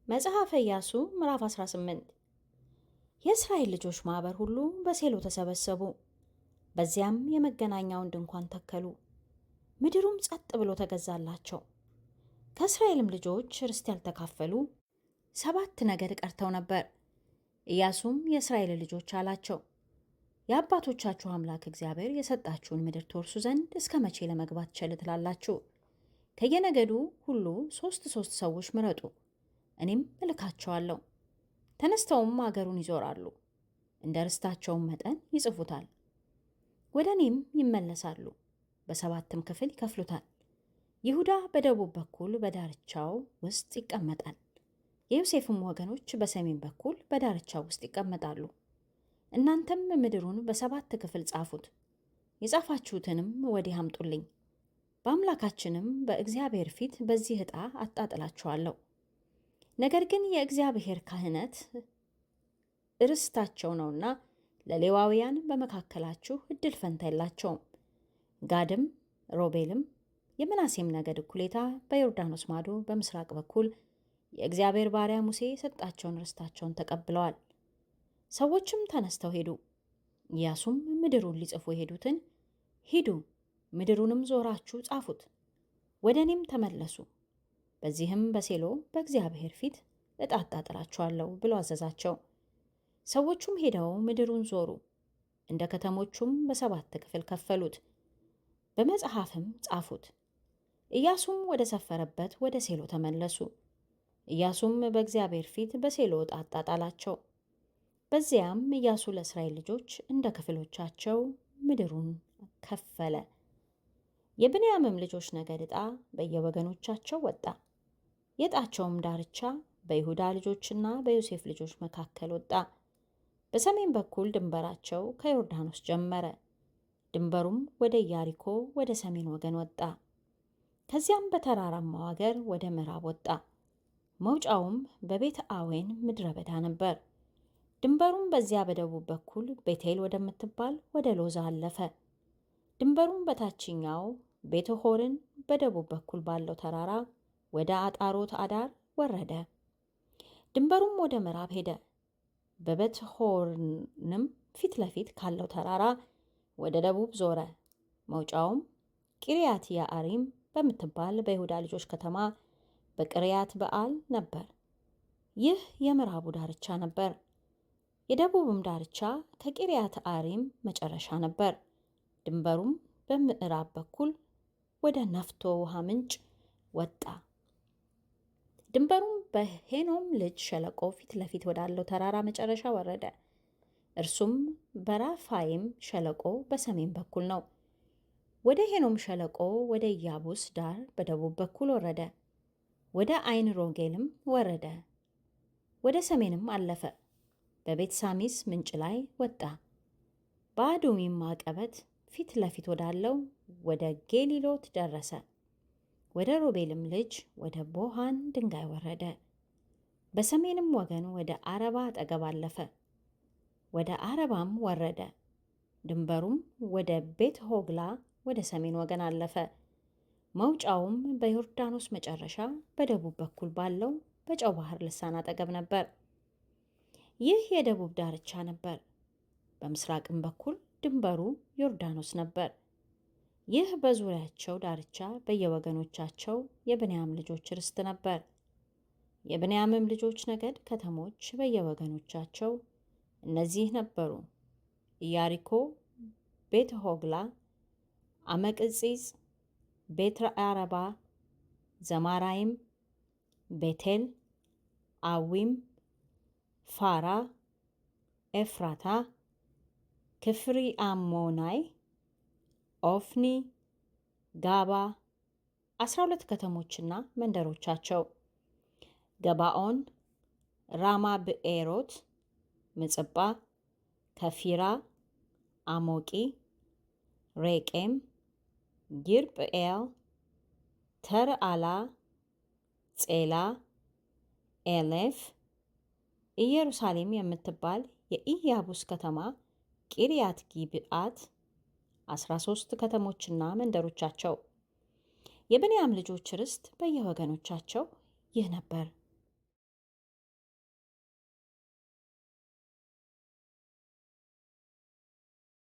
መጽሐፈ ኢያሱ ምዕራፍ 18 የእስራኤል ልጆች ማኅበር ሁሉ በሴሎ ተሰበሰቡ። በዚያም የመገናኛውን ድንኳን ተከሉ። ምድሩም ጸጥ ብሎ ተገዛላቸው። ከእስራኤልም ልጆች ርስት ያልተካፈሉ 7 ነገድ ቀርተው ነበር። ኢያሱም የእስራኤል ልጆች አላቸው፣ የአባቶቻችሁ አምላክ እግዚአብሔር የሰጣችሁን ምድር ትወርሱ ዘንድ እስከ መቼ ለመግባት ቸል ትላላችሁ? ከየነገዱ ሁሉ 3 ሰዎች ምረጡ፣ እኔም እልካቸዋለሁ። ተነስተውም አገሩን ይዞራሉ፣ እንደ ርስታቸውም መጠን ይጽፉታል። ወደ እኔም ይመለሳሉ፣ በ7 ክፍል ይከፍሉታል። ይሁዳ በደቡብ በኩል በዳርቻው ውስጥ ይቀመጣል። የዮሴፍም ወገኖች በሰሜን በኩል በዳርቻው ውስጥ ይቀመጣሉ። እናንተም ምድሩን በ7 ክፍል ጻፉት። የጻፋችሁትንም ወዲህ አምጡልኝ። በአምላካችንም በእግዚአብሔር ፊት በዚህ ዕጣ አጣጥላችኋለሁ። ነገር ግን የእግዚአብሔር ካህነት ርስታቸው ነውና ለሌዋውያን በመካከላችሁ ዕድል ፈንታ የላቸውም። ጋድም፣ ሮቤልም የምናሴም ነገድ እኩሌታ በዮርዳኖስ ማዶ በምስራቅ በኩል የእግዚአብሔር ባሪያ ሙሴ የሰጣቸውን ርስታቸውን ተቀብለዋል። ሰዎችም ተነስተው ሄዱ። ኢያሱም ምድሩን ሊጽፉ የሄዱትን ሂዱ፣ ምድሩንም ዞራችሁ ጻፉት፣ ወደ እኔም ተመለሱ፣ በዚህም በሴሎ በእግዚአብሔር ፊት ዕጣ አጣጥላችኋለሁ ብሎ አዘዛቸው። ሰዎቹም ሄደው ምድሩን ዞሩ፣ እንደ ከተሞቹም በ7 ክፍል ከፈሉት፣ በመጽሐፍም ጻፉት። ኢያሱም ወደ ሰፈረበት ወደ ሴሎ ተመለሱ። ኢያሱም በእግዚአብሔር ፊት በሴሎ ዕጣ አጣጣላቸው። በዚያም ኢያሱ ለእስራኤል ልጆች እንደ ክፍሎቻቸው ምድሩን ከፈለ። የብንያምም ልጆች ነገድ ዕጣ በየወገኖቻቸው ወጣ። የዕጣቸውም ዳርቻ በይሁዳ ልጆችና በዮሴፍ ልጆች መካከል ወጣ። በሰሜን በኩል ድንበራቸው ከዮርዳኖስ ጀመረ። ድንበሩም ወደ ኢያሪኮ ወደ ሰሜን ወገን ወጣ። ከዚያም በተራራማው አገር ወደ ምዕራብ ወጣ። መውጫውም በቤተ አዌን ምድረ በዳ ነበር። ድንበሩም በዚያ በደቡብ በኩል ቤቴል ወደምትባል ወደ ሎዛ አለፈ። ድንበሩም በታችኛው ቤተ ሆርን በደቡብ በኩል ባለው ተራራ ወደ አጣሮት አዳር ወረደ። ድንበሩም ወደ ምዕራብ ሄደ። በቤተ ሆርንም ፊት ለፊት ካለው ተራራ ወደ ደቡብ ዞረ። መውጫውም ቂርያት ያአሪም በምትባል በይሁዳ ልጆች ከተማ በቅርያት በዓል ነበር። ይህ የምዕራቡ ዳርቻ ነበር። የደቡብም ዳርቻ ከቂርያት አሪም መጨረሻ ነበር። ድንበሩም በምዕራብ በኩል ወደ ነፍቶ ውሃ ምንጭ ወጣ። ድንበሩም በሄኖም ልጅ ሸለቆ ፊት ለፊት ወዳለው ተራራ መጨረሻ ወረደ። እርሱም በራፋይም ሸለቆ በሰሜን በኩል ነው። ወደ ሄኖም ሸለቆ ወደ ኢያቡስ ዳር በደቡብ በኩል ወረደ። ወደ አይን ሮጌልም ወረደ። ወደ ሰሜንም አለፈ። በቤት ሳሚስ ምንጭ ላይ ወጣ። በአዱሚም አቀበት ፊት ለፊት ወዳለው ወደ ጌሊሎት ደረሰ። ወደ ሮቤልም ልጅ ወደ ቦሃን ድንጋይ ወረደ። በሰሜንም ወገን ወደ አረባ አጠገብ አለፈ። ወደ አረባም ወረደ። ድንበሩም ወደ ቤት ሆግላ ወደ ሰሜን ወገን አለፈ። መውጫውም በዮርዳኖስ መጨረሻ በደቡብ በኩል ባለው በጨው ባህር ልሳን አጠገብ ነበር። ይህ የደቡብ ዳርቻ ነበር። በምስራቅም በኩል ድንበሩ ዮርዳኖስ ነበር። ይህ በዙሪያቸው ዳርቻ በየወገኖቻቸው የብንያም ልጆች ርስት ነበር። የብንያምም ልጆች ነገድ ከተሞች በየወገኖቻቸው እነዚህ ነበሩ: ኢያሪኮ፣ ቤተ ሆግላ፣ አመቅጺጽ፣ ቤት አረባ፣ ዘማራይም፣ ቤቴል፣ አዊም፣ ፋራ፣ ኤፍራታ፣ ክፍሪ አሞናይ፣ ኦፍኒ፣ ጋባ 12 ከተሞችና መንደሮቻቸው፣ ገባኦን፣ ራማ ብኤሮት፣ ምጽጳ፣ ከፊራ፣ አሞቂ፣ ሬቄም፣ ጊርጵኤል፣ ተርአላ፣ ጼላ፣ ኤሌፍ፣ ኢየሩሳሌም የምትባል የኢያቡስ ከተማ፣ ቂርያት ጊብዓት 13 ከተሞችና መንደሮቻቸው። የብንያም ልጆች ርስት በየወገኖቻቸው ይህ ነበር።